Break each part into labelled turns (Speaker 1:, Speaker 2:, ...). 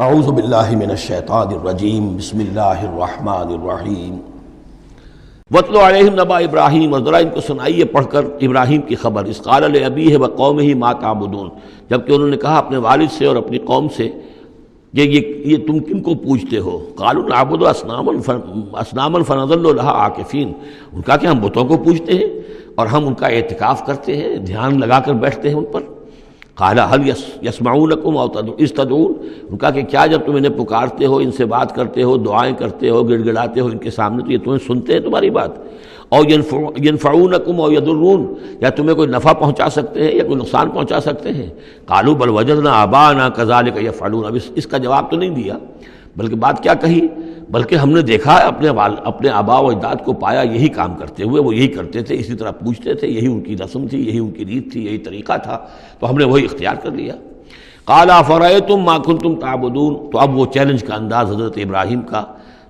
Speaker 1: اعوذ باللہ من الشیطان الرجیم بسم اللہ الرحمن الرحیم وَاتْلُ عَلَيْهِمْ نَبَأَ ابراہیم، اور ذرا ان کو سنائیے پڑھ کر ابراہیم کی خبر۔ اذ قال لأبیہ وقومہ ما تعبدون، جبکہ انہوں نے کہا اپنے والد سے اور اپنی قوم سے یہ تم کن کو پوجتے ہو؟ قالوا نعبد اصناما فنظل لها عاکفین، ان کا کہ ہم بتوں کو پوجتے ہیں اور ہم ان کا اعتکاف کرتے ہیں، دھیان لگا کر بیٹھتے ہیں ان پر۔ قال هل يسمعونكم او اذ تدعون، ان کا کہ کیا جب تم انہیں پکارتے ہو، ان سے بات کرتے ہو، دعائیں کرتے ہو، گڑ گڑاتے ہو ان کے سامنے، تو یہ تمہیں سنتے ہیں تمہاری بات؟ او ينفعونكم او يضرون، یا تمہیں کوئی نفع پہنچا سکتے ہیں یا کوئی نقصان پہنچا سکتے ہیں؟ قالوا بل وجدنا آباءنا كذلك يفعلون، اب اس کا جواب تو نہیں دیا، بلکہ بات کیا کہی، بلکہ ہم نے دیکھا اپنے آباء و اجداد کو پایا یہی کام کرتے ہوئے، وہ یہی کرتے تھے، اسی طرح پوچھتے تھے، یہی ان کی رسم تھی، یہی ان کی ریت تھی، یہی طریقہ تھا، تو ہم نے وہی اختیار کر لیا۔ قال افرأیتم ما کنتم تعبدون، تو اب وہ چیلنج کا انداز حضرت ابراہیم کا،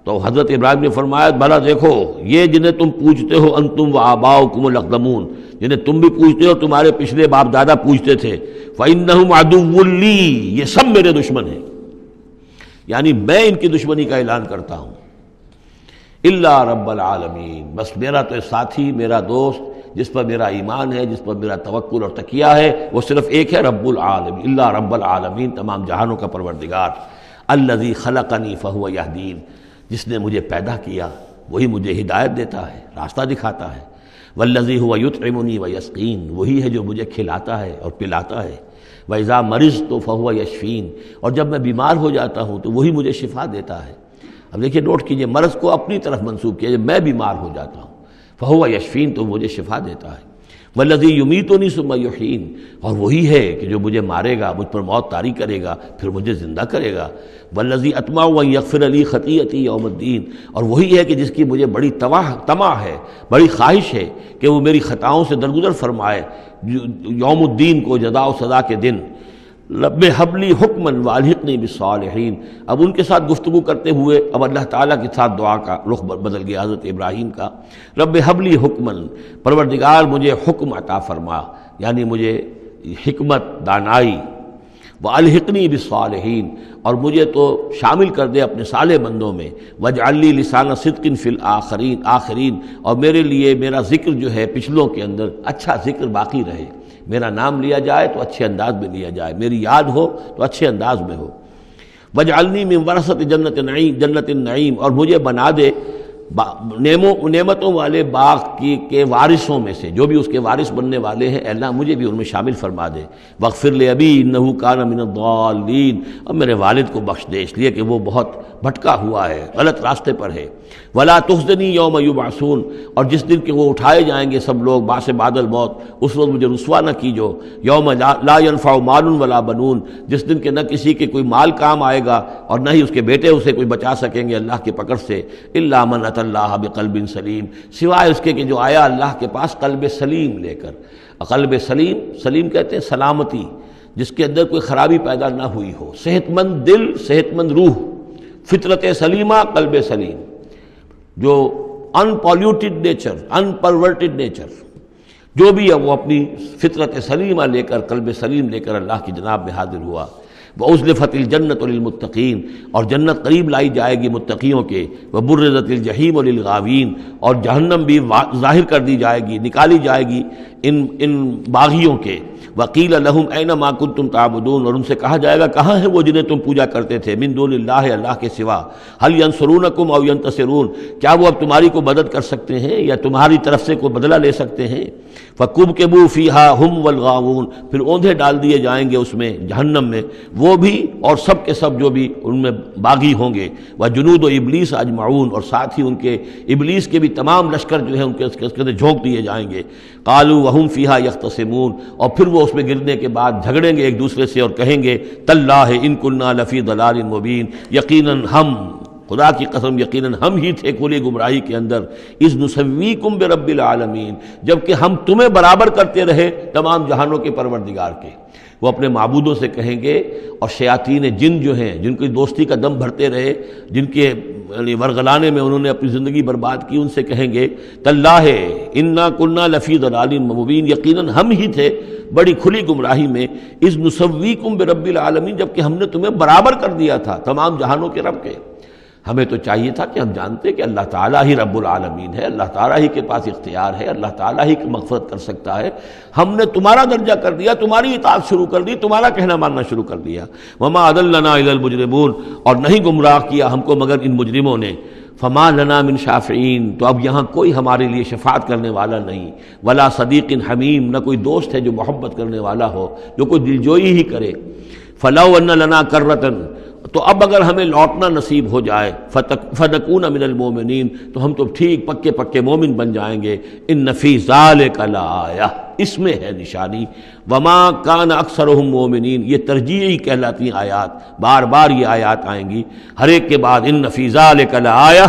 Speaker 1: تو حضرت ابراہیم نے فرمایا بھلا دیکھو، یہ جنہیں تم پوجتے ہو، انتم و آباؤکم الاقدمون، جنہیں تم بھی پوجتے ہو، تمہارے پچھلے باپ دادا پوجتے تھے، فإنہم عدو لی، یہ سب میرے دشمن ہیں، یعنی میں ان کی دشمنی کا اعلان کرتا ہوں۔ الا رب العالمین، بس میرا تو ساتھی، میرا دوست، جس پر میرا ایمان ہے، جس پر میرا توکل اور تکیہ ہے، وہ صرف ایک ہے، رب العالمین، الا رب العالمین، تمام جہانوں کا پروردگار، الذی خلقنی فہو یہدین، جس نے مجھے پیدا کیا وہی مجھے ہدایت دیتا ہے، راستہ دکھاتا ہے، والذی هو یطعمنی ویسقین، وہی ہے جو مجھے کھلاتا ہے اور پلاتا ہے، وَإِذَا مَرِضْتُ فَهُوَ يَشْفِينِ، اور جب میں بیمار ہو جاتا ہوں تو وہی مجھے شفا دیتا ہے۔ اب دیکھیے نوٹ کیجئے، مرض کو اپنی طرف منسوب کیا، جب میں بیمار ہو جاتا ہوں فَهُوَ يَشْفِينِ، تو مجھے شفا دیتا ہے، وَالَّذِي يُمِيتُنِي ثُمَّ يُحْيِينِ، اور وہی ہے کہ جو مجھے مارے گا، مجھ پر موت طاری کرے گا، پھر مجھے زندہ کرے گا، وَالَّذِي أَطْمَعُ أَن يَغْفِرَ لِي خَطِيئَتِي يَوْمَ الدِّينِ، اور وہی ہے کہ جس کی مجھے بڑی طمع ہے، بڑی خواہش ہے کہ وہ میری خطاؤں سے درگزر فرمائے یوم الدین کو، جزا و سزا کے دن۔ رب ہب لی حکما والحقنی بالصالحین، اب ان کے ساتھ گفتگو کرتے ہوئے اب اللہ تعالیٰ کے ساتھ دعا کا رخ بدل گیا حضرت ابراہیم کا۔ رب ہب لی حکما، پروردگار مجھے حکم عطا فرما، یعنی مجھے حکمت، دانائی، والحقنی بالصالحین، اور مجھے تو شامل کر دے اپنے صالح بندوں میں، واجعل لی لسان صدق فی الآخرین، اور میرے لیے میرا ذکر جو ہے پچھلوں کے اندر اچھا ذکر باقی رہے، میرا نام لیا جائے تو اچھے انداز میں لیا جائے، میری یاد ہو تو اچھے انداز میں ہو۔ وَاجْعَلْنِي مِنْ وَرَثَةِ جنت النعیم، اور مجھے بنا دے نعمتوں والے باغ کے وارثوں میں سے، جو بھی اس کے وارث بننے والے ہیں، اے اللہ مجھے بھی ان میں شامل فرما دے۔ وَاغْفِرْ لِأَبِي إِنَّهُ كَانَ مِنَ الضَّالِّينَ، اور میرے والد کو بخش دے، اس لیے کہ وہ بہت بھٹکا ہوا ہے، غلط راستے پر ہے۔ وَلَا تُخْزِنِي يَوْمَ يُبْعَثُونَ، اور جس دن کہ وہ اٹھائے جائیں گے سب لوگ بعث بعد الموت، اس وقت مجھے رسوا نہ کیجو۔ یوم لا ينفع مال ولا بنون، جس دن کہ نہ کسی کے کوئی مال کام آئے گا اور نہ ہی اس کے بیٹے اسے کوئی بچا سکیں گے اللہ کی پکڑ سے، الا من اتى اللہ بقلب سلیم، سوائے اس کے کہ جو آیا اللہ کے پاس قلب سلیم لے کر۔ قلب سلیم، سلیم کہتے ہیں سلامتی، جس کے اندر کوئی خرابی پیدا نہ ہوئی ہو، صحت مند دل، صحت مند روح، فطرت سلیمہ، قلب سلیم، جو انپولیوٹڈ نیچر، انپرورٹڈ نیچر، جو بھی ہے وہ اپنی فطرت سلیمہ لے کر، قلب سلیم لے کر اللہ کی جناب میں حاضر ہوا۔ وَأُزْلِفَتِ الْجَنَّةُ لِلْمُتَّقِينَ، اور جنت قریب لائی جائے گی متقیوں کے، وَبُرِّزَتِ الْجَحِيمُ لِلْغَاوِينَ، اور جہنم بھی ظاہر کر دی جائے گی، نکالی جائے گی ان باغیوں کے۔ وَقِيلَ لَهُمْ أَيْنَ مَا كُنتُمْ تَعْبُدُونَ، اور ان سے کہا جائے گا کہاں ہیں وہ جنہیں تم پوجا کرتے تھے، من دون اللہ، اللہ کے سوا، هَلْ يَنْصُرُونَكُمْ أَوْ يَنْتَصِرُونَ، کیا وہ اب تمہاری کو مدد کر سکتے ہیں یا تمہاری طرف سے کوئی بدلہ لے سکتے ہیں؟ فَكُبْكِبُوا فِيهَا هُمْ وَالْغَاوُونَ، پھر اوندھے ڈال دیے جائیں گے اس میں، جہنم میں، وہ بھی اور سب کے سب جو بھی ان میں باغی ہوں گے۔ وَجُنُودُ إِبْلِيسَ أَجْمَعُونَ، اور ساتھ ہی ان کے ابلیس کے بھی تمام لشکر جو ہے ان کے اس کے اندر جھونک دیے جائیں گے۔ قَالُوا وَهُمْ فِيهَا يَخْتَصِمُونَ، اور پھر وہ اس میں گرنے کے بعد جھگڑیں گے ایک دوسرے سے اور کہیں گے تاللہ ان کنا لفی ضلال مبین، یقیناً ہم، خدا کی قسم یقیناً ہم ہی تھے کھلی گمراہی کے اندر، اذ نسویکم برب العالمین، جبکہ ہم تمہیں برابر کرتے رہے تمام جہانوں کے پروردگار کے۔ وہ اپنے معبودوں سے کہیں گے، اور شیاطین جن جو ہیں، جن کی دوستی کا دم بھرتے رہے، جن کے ورگلانے میں انہوں نے اپنی زندگی برباد کی، ان سے کہیں گے تاللہ انا کنا لفی ضلال مبین، یقیناً ہم ہی تھے بڑی کھلی گمراہی میں، اذ نسویکم برب العالمین، جبکہ ہم نے تمہیں برابر کر دیا تھا تمام جہانوں کے رب کے۔ ہمیں تو چاہیے تھا کہ ہم جانتے کہ اللہ تعالیٰ ہی رب العالمین ہے، اللہ تعالیٰ ہی کے پاس اختیار ہے، اللہ تعالیٰ ہی کی مغفرت کر سکتا ہے۔ ہم نے تمہارا درجہ کر دیا، تمہاری اطاعت شروع کر دی، تمہارا کہنا ماننا شروع کر دیا۔ وما اضلنا الا المجرمون، اور نہیں گمراہ کیا ہم کو مگر ان مجرموں نے۔ فما لنا من شافعین، تو اب یہاں کوئی ہمارے لیے شفاعت کرنے والا نہیں، ولا صدیق حمیم، نہ کوئی دوست ہے جو محبت کرنے والا ہو، جو کوئی دلجوئی ہی کرے۔ فلو ان لنا کرۃ، تو اب اگر ہمیں لوٹنا نصیب ہو جائے، فنکون من المؤمنین، تو ہم تو ٹھیک پکے پکے مومن بن جائیں گے۔ ان فی ذلک لآیہ، اس میں ہے نشانی۔ وما کان اکثرہم مومنین، یہ ترجیحی کہلاتی ہیں آیات، بار بار یہ آیات آئیں گی ہر ایک کے بعد، ان فی ذلک لآیہ،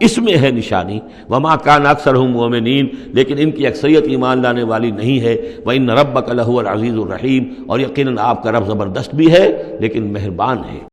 Speaker 1: اس میں ہے نشانی۔ وما کان اکثرہم مومنین، لیکن ان کی اکثریت ایمان لانے والی نہیں ہے۔ وان ربک لہو العزیز الرحیم، اور یقیناً آپ کا رب زبردست بھی ہے لیکن مہربان ہے۔